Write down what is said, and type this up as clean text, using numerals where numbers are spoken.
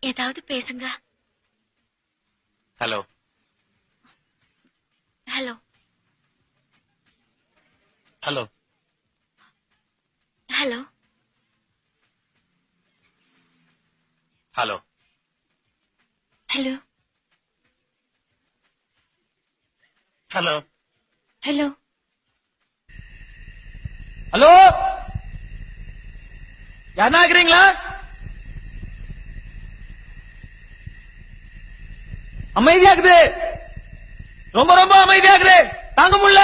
ஏதாவது பேசுங்க. Hello hello hello hello hello hello hello hello hello யாருன்னா இருக்கிறீங்களா? அமைதியாக்குது, ரொம்ப ரொம்ப அமைதியாக்குது, தாங்க முடியல.